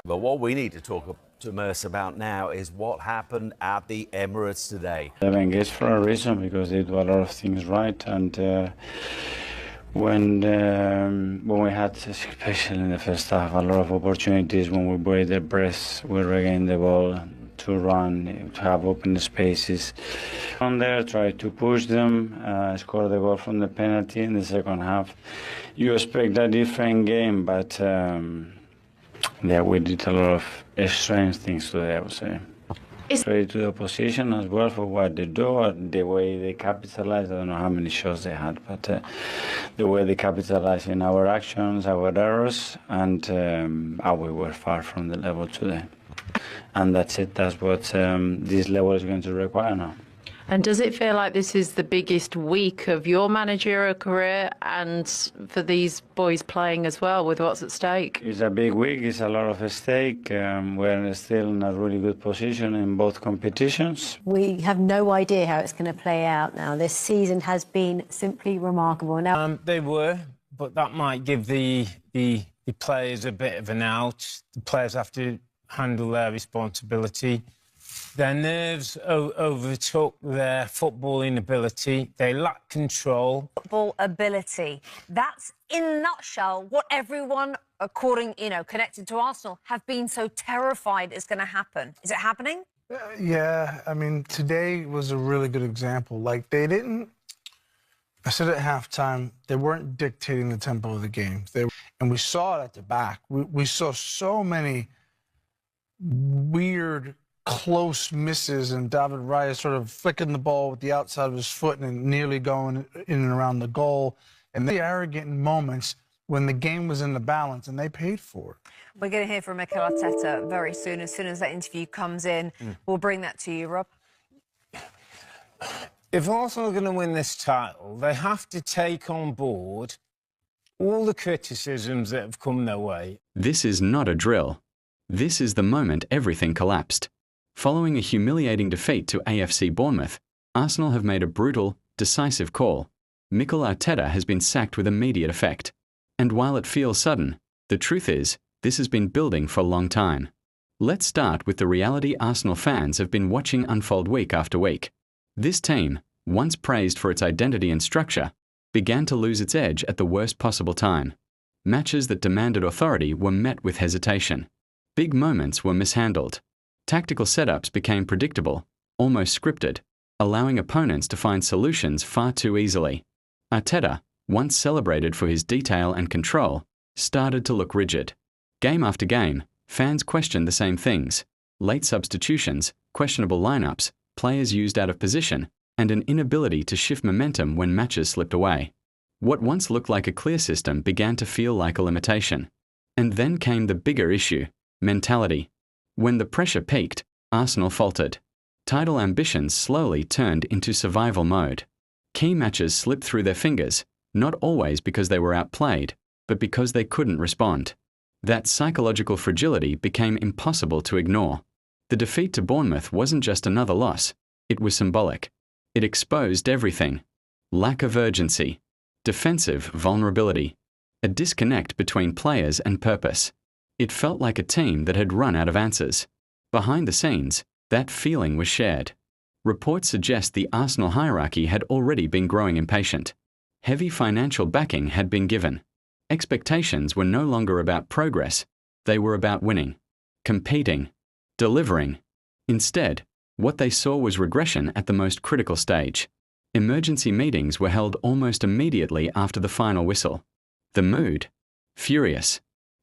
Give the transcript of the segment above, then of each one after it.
But what we need to talk to Merce about now is what happened at the Emirates today. They've engaged for a reason, because they do a lot of things right, and when we had, especially in the first half, a lot of opportunities when we break their breath, we regain the ball to run, to have open spaces. From there, try to push them, score the goal from the penalty in the second half. You expect a different game, but yeah, we did a lot of strange things today, I would say. Credit to the opposition as well for what they do, the way they capitalize. I don't know how many shots they had, but the way they capitalize in our actions, our errors, and we were far from the level today. And that's it. That's what this level is going to require now. And does it feel like this is the biggest week of your managerial career, and for these boys playing as well, with what's at stake? It's a big week. It's a lot of at stake. We're still in a really good position in both competitions. We have no idea how it's going to play out now. This season has been simply remarkable. Now, they were, but that might give the players a bit of an out. The players have to handle their responsibility. Their nerves overtook their footballing ability. They lack control. Football ability. That's, in a nutshell, what everyone, according, connected to Arsenal, have been so terrified is going to happen. Is it happening? Yeah, I mean, today was a really good example. Like, they didn't... I said at halftime, they weren't dictating the tempo of the game. And we saw it at the back. We saw so many weird, close misses, and David Raya sort of flicking the ball with the outside of his foot and nearly going in and around the goal. And the arrogant moments when the game was in the balance, and they paid for it. We're going to hear from Mikel Arteta very soon. As soon as that interview comes in, we'll bring that to you, Rob. If Arsenal are going to win this title, they have to take on board all the criticisms that have come their way. This is not a drill. This is the moment everything collapsed. Following a humiliating defeat to AFC Bournemouth, Arsenal have made a brutal, decisive call. Mikel Arteta has been sacked with immediate effect. And while it feels sudden, the truth is, this has been building for a long time. Let's start with the reality Arsenal fans have been watching unfold week after week. This team, once praised for its identity and structure, began to lose its edge at the worst possible time. Matches that demanded authority were met with hesitation. Big moments were mishandled. Tactical setups became predictable, almost scripted, allowing opponents to find solutions far too easily. Arteta, once celebrated for his detail and control, started to look rigid. Game after game, fans questioned the same things: late substitutions, questionable lineups, players used out of position, and an inability to shift momentum when matches slipped away. What once looked like a clear system began to feel like a limitation. And then came the bigger issue: mentality. When the pressure peaked, Arsenal faltered. Title ambitions slowly turned into survival mode. Key matches slipped through their fingers, not always because they were outplayed, but because they couldn't respond. That psychological fragility became impossible to ignore. The defeat to Bournemouth wasn't just another loss, it was symbolic. It exposed everything: lack of urgency, defensive vulnerability, a disconnect between players and purpose. It felt like a team that had run out of answers. Behind the scenes, that feeling was shared. Reports suggest the Arsenal hierarchy had already been growing impatient. Heavy financial backing had been given. Expectations were no longer about progress, they were about winning, competing, delivering. Instead, what they saw was regression at the most critical stage. Emergency meetings were held almost immediately after the final whistle. The mood? Furious.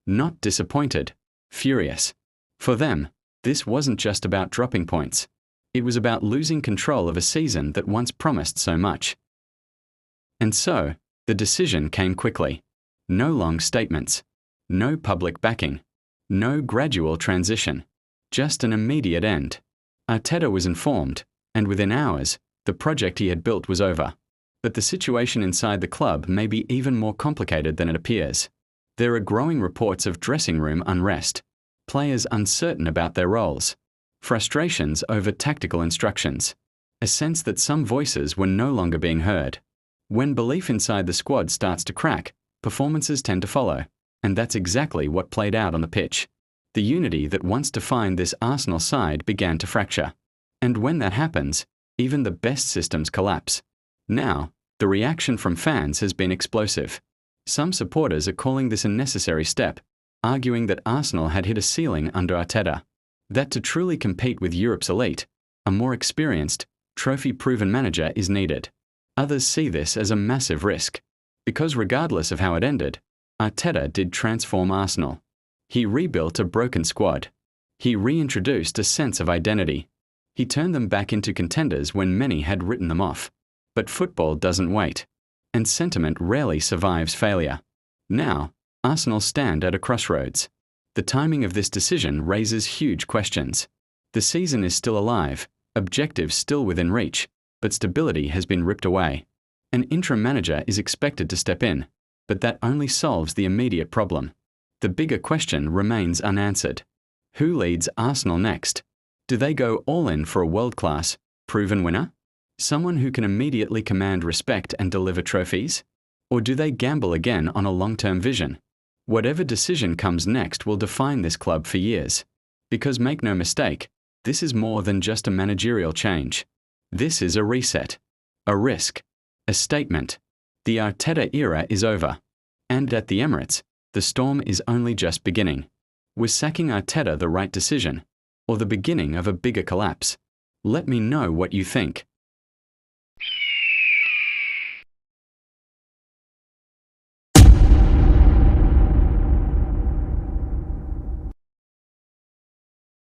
Not disappointed, furious. For them, this wasn't just about dropping points. It was about losing control of a season that once promised so much. And so, the decision came quickly. No long statements. No public backing. No gradual transition. Just an immediate end. Arteta was informed, and within hours, the project he had built was over. But the situation inside the club may be even more complicated than it appears. There are growing reports of dressing room unrest, players uncertain about their roles, frustrations over tactical instructions, a sense that some voices were no longer being heard. When belief inside the squad starts to crack, performances tend to follow, and that's exactly what played out on the pitch. The unity that once defined this Arsenal side began to fracture. And when that happens, even the best systems collapse. Now, the reaction from fans has been explosive. Some supporters are calling this a necessary step, arguing that Arsenal had hit a ceiling under Arteta, that to truly compete with Europe's elite, a more experienced, trophy-proven manager is needed. Others see this as a massive risk, because regardless of how it ended, Arteta did transform Arsenal. He rebuilt a broken squad. He reintroduced a sense of identity. He turned them back into contenders when many had written them off. But football doesn't wait, and sentiment rarely survives failure. Now, Arsenal stand at a crossroads. The timing of this decision raises huge questions. The season is still alive, objectives still within reach, but stability has been ripped away. An interim manager is expected to step in, but that only solves the immediate problem. The bigger question remains unanswered. Who leads Arsenal next? Do they go all in for a world-class, proven winner? Someone who can immediately command respect and deliver trophies? Or do they gamble again on a long-term vision? Whatever decision comes next will define this club for years. Because make no mistake, this is more than just a managerial change. This is a reset, a risk, a statement. The Arteta era is over. And at the Emirates, the storm is only just beginning. Was sacking Arteta the right decision, or the beginning of a bigger collapse? Let me know what you think.